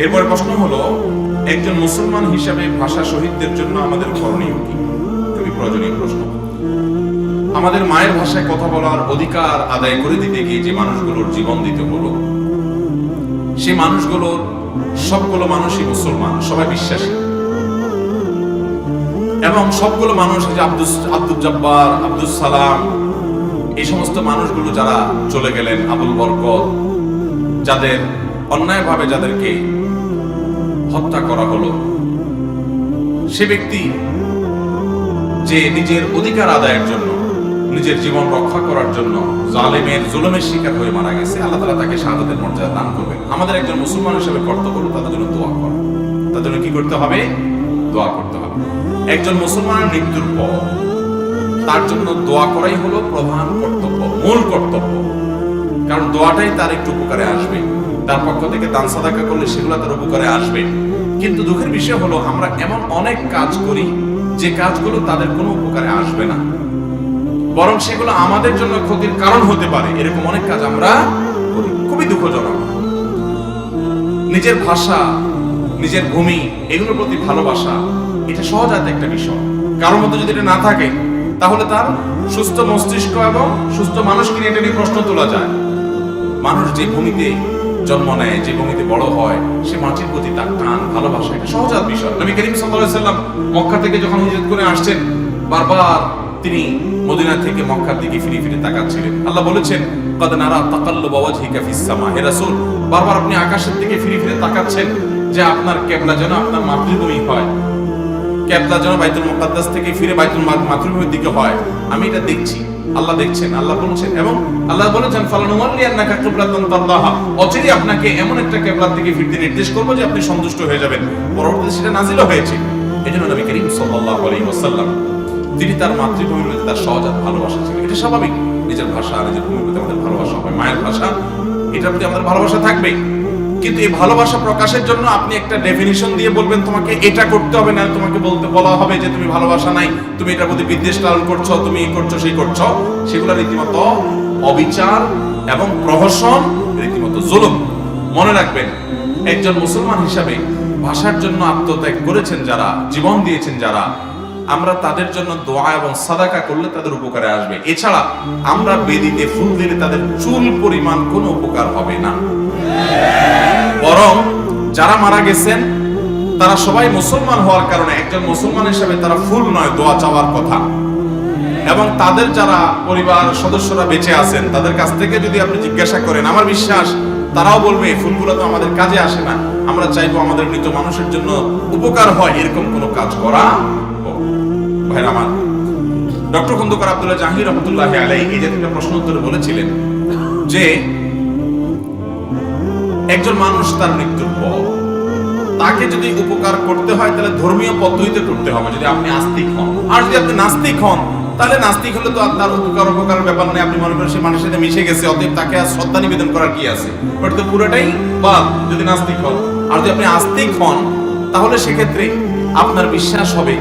এরপরে প্রশ্ন হলো, একজন মুসলমান হিসাবে ভাষা শহীদদের জন্য আমাদের করণীয় কি? খুবই প্রয়োজনীয় প্রশ্ন। আমাদের মায়ের ভাষায় কথা বলার অধিকার আদায় করে দিতে গিয়ে যে মানুষগুলোর জীবন দিতে হলো, সে মানুষগুলোর সবগুলো মানুষই মুসলমান, সবাই বিশ্বাসী, এবং সবগুলো মানুষ, যে আব্দুল জব্বার, আব্দুল সালাম, এই সমস্ত মানুষগুলো যারা চলে গেলেন, আবুল বরকত, যাদের অন্যায়ভাবে যাদেরকে হত্যা করা হলো, সে ব্যক্তি যে নিজের অধিকার আদায়ের জন্য, নিজের জীবন রক্ষা করার জন্য জালেমের জুলুমের শিকার হয়ে মারা গেছে, আল্লাহ তাআলা তাকে শাহাদাতের মর্যাদা দান করবেন। আমাদের একজন মুসলমান হিসেবে কর্তব্য হলো তাদের জন্য দোয়া করা। তাদের জন্য কি করতে হবে? দোয়া করতে হবে। একজন মুসলমানের মৃত্যুর পর তার জন্য দোয়া করাই হলো প্রধান কর্তব্য, মূল কর্তব্য। কারণ দোয়াটাই তার একটু উপকারে আসবে, তার পক্ষ থেকে দান সাদাকা করলে সেগুলো তার উপকারে আসবে। কিন্তু দুঃখের বিষয় হলো, আমরা এমন অনেক কাজ করি যে কাজগুলো তাদের কোনো উপকারে আসবে না, বরং সেগুলো আমাদের জন্য ক্ষতির কারণ হতে পারে। এরকম অনেক কাজ আমরা করি, খুবই দুঃখজনক। নিজের ভাষা, নিজের ভূমি, এগুলোর প্রতি ভালোবাসা, এটা সহজাত একটা বিষয়। কারোর মধ্যে যদি এটা না থাকে, তাহলে তার সুস্থ মস্তিষ্ক এবং সুস্থ মানুষকে নিয়ে এটা নিয়ে প্রশ্ন তোলা যায়। মানুষ যে ভূমিতে জন্ম নেয়, যে ভূমিতে বড় হয়, সে মাটির প্রতি তার টান, ভালোবাসা, এটা সহজাত বিষয়। নবী করিম সাল্লাল্লাহু আলাইহি ওয়াসাল্লাম মক্কা থেকে যখন হিজরত করে আসছেন, বারবার তিনি মদিনা থেকে মক্কার দিকে ফিরে ফিরে তাকাচ্ছিলেন। আল্লাহ বলেছেন, ক্বাদ নারা তাকাল্লুবা ওয়াজহিকা ফিস সামা, হে রাসূল, বারবার আপনি আকাশের দিকে ফিরে ফিরে তাকাচ্ছেন যে আপনার কিবলা যেন আপনার মাতৃভূমি হয়, কিবলা যেন বাইতুল মুকাদ্দাস থেকে ফিরে বাইতুল মাতৃভূমির দিকে হয়। আমি এটা দেখছি, আল্লাহ দেখছেন, আল্লাহ বলছেন, এবং আল্লাহ বলেছেন ফালানুওয়াল্লিয়ান্নাকা কিবলাতান তারদাহা, অচিরেই আপনাকে এমন একটা কিবলার দিকে ফিরতে নির্দেশ করব যে আপনি সন্তুষ্ট হয়ে যাবেন। পরবর্তীতে সেটা নাজিল হয়েছে। এজন্য নবী করিম সাল্লাল্লাহু আলাইহি ওয়াসাল্লাম তিনি তার মাতৃভূমির প্রতি তার সহজাত ভালোবাসা ছিল। এটা স্বাভাবিক, নিজের ভাষা, নিজের ভূমির প্রতি আমাদের ভালোবাসা হবে, মায়ের ভাষা, এটার প্রতি আমাদের ভালোবাসা থাকবে। কিন্তু এই ভালোবাসা প্রকাশের জন্য আপনি একটা ডেফিনিশন দিয়ে বলবেন তোমাকে এটা করতে হবে, না তোমাকে বলতে বলা হবে যে তুমি ভালোবাসা নাই, তুমি এটার প্রতি বিদ্বেষ লালন করছো, তুমি এই করছো সেই করছো, সেগুলো রীতিমতো অবিচার এবং প্রহসন, রীতিমতো জুলুম। মনে রাখবেন, একজন মুসলমান হিসাবে ভাষার জন্য আত্মত্যাগ করেছেন যারা, জীবন দিয়েছেন যারা, আমরা তাদের জন্য দোয়া এবং সাদাকা করলে তাদের উপকারে আসবে। এছাড়া আমরা বেদিতে ফুল দিলে তাদের চুল পরিমাণ কোনো উপকার হবে না। বরং যারা মারা গেছেন তারা সবাই মুসলমান হওয়ার কারণে একজন মুসলমান হিসেবে তারা ফুল নয়, দোয়া চাওয়ার কথা। এবং তাদের যারা পরিবার সদস্যরা বেঁচে আছেন, তাদের কাছ থেকে যদি আপনি জিজ্ঞাসা করেন, আমার বিশ্বাস তারাও বলবে এই ফুলগুলো তো আমাদের কাজে আসে না, আমরা চাইবো আমাদের মৃত মানুষের জন্য উপকার হয় এরকম কোনো কাজ করা। ভাইরা আমার, ডক্টর খন্দকার আব্দুল্লাহ জাহাঙ্গীর রহমতুল্লাহি আলাইহি এই জাতীয় প্রশ্ন উত্তরে বলেছিলেন যে একজন মানুষ তার মৃত্যুর পর তাকে যদি উপকার করতে হয় তাহলে ধর্মীয় পদ্ধতিতে করতে হবে, যদি আপনি আস্তিক হন। আর যদি আপনি নাস্তিক হন, তাহলে নাস্তিক হলে তো তার উপকারের ব্যাপার নেই। আপনি মনে করেন সে মানুষের সাথে মিশে গেছে, অতএব তাকে আর শ্রদ্ধা নিবেদন করার কি আছে? ওটা তো পুরোটাই বাদ, যদি নাস্তিক হন। আর যদি আপনি আস্তিক হন, তাহলে সেক্ষেত্রে আপনার বিশ্বাস হবে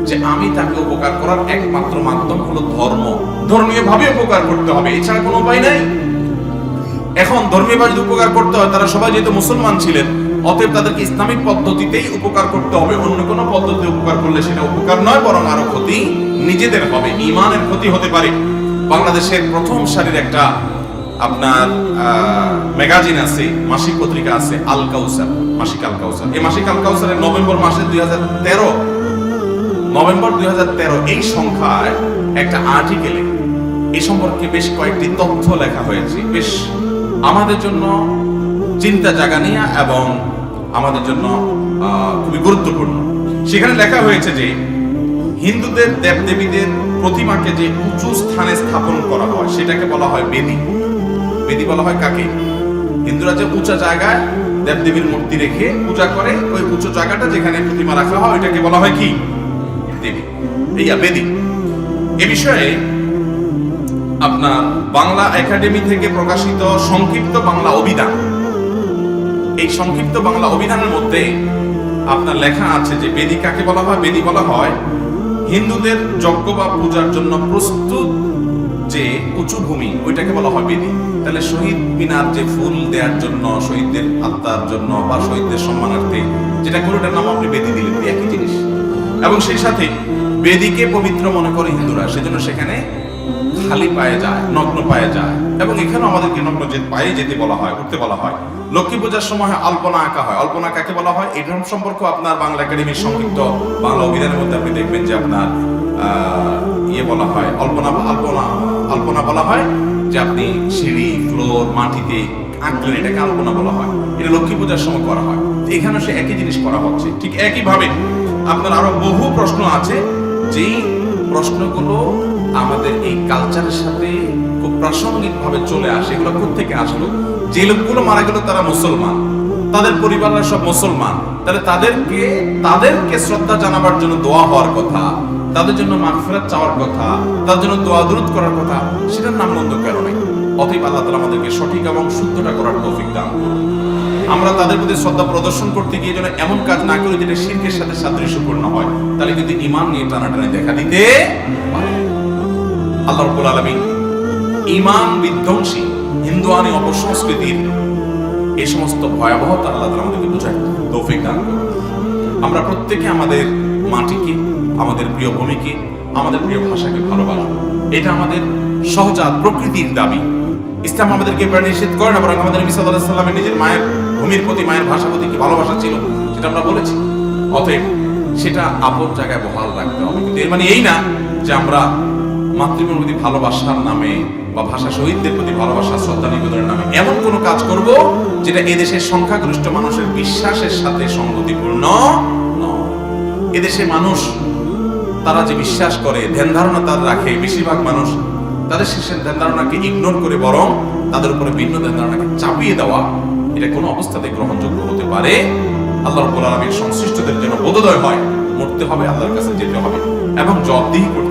যে আমি তাকে উপকার করার একমাত্র মাধ্যম হলো ধর্ম, ধর্মীয় ভাবে উপকার করতে হবে, এছাড়া কোনো উপায় নাই। এখন ধর্মীয় ভাবে উপকার করতে হয়, তারা সবাই যেহেতু মুসলমান ছিলেন, অতএব তাদেরকে ইসলামিক পদ্ধতিতেই উপকার করতে হবে। অন্য কোনো পদ্ধতিতে উপকার করলে সেটা উপকার নয়, বরং আরো ক্ষতি নিজেদের হবে, ঈমানের ক্ষতি হতে পারে। বাংলাদেশের প্রথম সারির একটা আপনার ম্যাগাজিন আছে, মাসিক পত্রিকা আছে, আল কাউসার, মাসিক আল কাউসার। এই মাসিক আল কাউসারের নভেম্বর মাসে 2013 এই সংখ্যায় একটা আর্টিকেলে এই সম্পর্কে বেশ কয়েকটি তথ্য লেখা হয়েছে, বেশ আমাদের জন্য চিন্তা জাগানিয়া এবং আমাদের জন্য খুবই গুরুত্বপূর্ণ। সেখানে লেখা হয়েছে যে হিন্দুদের দেবদেবীদের প্রতিমাকে যে উঁচু স্থানে স্থাপন করা হয় সেটাকে বলা হয় বেদী। বেদী বলা হয় কাকে? হিন্দুরা যে উঁচা জায়গায় দেবদেবীর মূর্তি রেখে পূজা করে, ওই উঁচু জায়গাটা যেখানে প্রতিমা রাখা হয় ওইটাকে বলা হয় কি? দেবী, বেদী। এ বিষয়ে আপনার বাংলা একাডেমি থেকে প্রকাশিত সংক্ষিপ্ত বাংলা অভিধান, এই সংক্ষিপ্ত বাংলা অভিধানের মধ্যে আপনার লেখা আছে যে বেদী কাকে বলা হয়? বেদী বলা হয় হিন্দুদের যজ্ঞ বা পূজার জন্য প্রস্তুত যে উঁচু ভূমি, ওইটাকে বলা হয় বেদি। তাহলে শহীদ মিনার যে ফুল দেওয়ার জন্য, শহীদদের আত্মার জন্য বা শহীদদের সম্মানার্থে যেটা করে, ওটার নাম আপনি বেদি দিলেন, একই জিনিস। এবং সেই সাথে বেদিকে পবিত্র মনে করে হিন্দুরা, সেজন্য সেখানে খালি পায়ে যায়, নগ্ন পায়ে যায়। এবং এখানেও আমাদেরকে নগ্ন পায়ে যেতে বলা হয়, উঠতে বলা হয়। লক্ষ্মী পূজার সময় আলপনা আঁকা হয়। আলপনা কাকে বলা হয়? এটার সম্পর্ক আপনার বাংলা একাডেমির সংক্ষিপ্ত বাংলা অভিধানের মধ্যে আপনি দেখবেন যে আপনার বলা হয় আলপনা বলা হয় যে আপনি সিঁড়ি, ফ্লোর, মাটিতে আঁকলেন, এটাকে আলপনা বলা হয়। এটা লক্ষ্মী পূজার সময় করা হয়। এখানে সে একই জিনিস করা হচ্ছে। ঠিক একইভাবে আপনার আরো বহু প্রশ্ন আছে, যেই প্রশ্নগুলো আমাদের এই কালচারের সাথে খুব প্রাসঙ্গিক ভাবে চলে আসে। এগুলো কোথেকে আসলো? যে লোকগুলো মারা গেল তারা মুসলমান, তাদের পরিবাররা সব মুসলমান, তাহলে তাদেরকে শ্রদ্ধা জানাবার জন্য দোয়া হওয়ার কথা, তাদের জন্য মাগফিরাত চাওয়ার কথা, তাদের জন্য দোয়া দুরূদ করার কথা, সেটার নাম মন্দ কেন নেই? অতএব আল্লাহ তাআলা আমাদেরকে সঠিক এবং শুদ্ধটা করার তৌফিক দান করুন। আমরা তাদের প্রতি শ্রদ্ধা প্রদর্শন করতে গিয়ে যেন এমন কাজ না করি যেটা শিরকের সাথে সাদৃশ্যপূর্ণ হয়, তাহলে কিন্তু ঈমান নিয়ে টানাটানি দেখা দিতে পারে। আল্লাহ রাব্বুল আলামিন ঈমান বিধ্বংসী হিন্দুয়ানি অপসংস্কৃতির এই সমস্ত ভয়াবহতা আল্লাহ তাআলা আমাদেরকে বোঝায় তৌফিক দান করুন। আমরা প্রত্যেকে আমাদের মাটিকে, আমাদের প্রিয় ভূমিকে, আমাদের প্রিয় ভাষাকে ভালোবাসবো। এটা আমাদের সহজাত প্রকৃতির দাবি। ইসলাম আমাদেরকে নিষেধ করে না, বরং আমাদের নবী সাল্লাল্লাহু আলাইহি ওয়াসাল্লামের নিজের মায়ের ভূমির প্রতি, মায়ের ভাষার প্রতি কি ভালোবাসা ছিল সেটা আমরা বলেছি। অতএব সেটা আপন জায়গায় বহাল রাখতে হবে। কিন্তু এর মানে এই না যে আমরা মাতৃভূমির প্রতি ভালোবাসার নামে বা ভাষা শহীদদের প্রতি ভালোবাসা, শ্রদ্ধা নিবেদনের নামে এমন কোনো কাজ করব যেটা এদেশের সংখ্যাগরিষ্ঠ মানুষের বিশ্বাসের সাথে সংগতিপূর্ণ নয়। এদেশে মানুষ তারা যে বিশ্বাস করে, ধ্যান ধারণা তারা রাখে, বেশিরভাগ মানুষ তাদের শেষের ধ্যান ধারণাকে ইগনোর করে বরং তাদের উপরে ভিন্ন ধ্যান ধারণাকে চাপিয়ে দেওয়া, এটা কোনো অবস্থাতে গ্রহণযোগ্য হতে পারে। আল্লাহ রাব্বুল আলামিন সংশ্লিষ্টদের জন্য বোধোদয় হয়, মরতে হবে, আল্লাহর কাছে যেতে হবে এবং জবাবদিহি করতে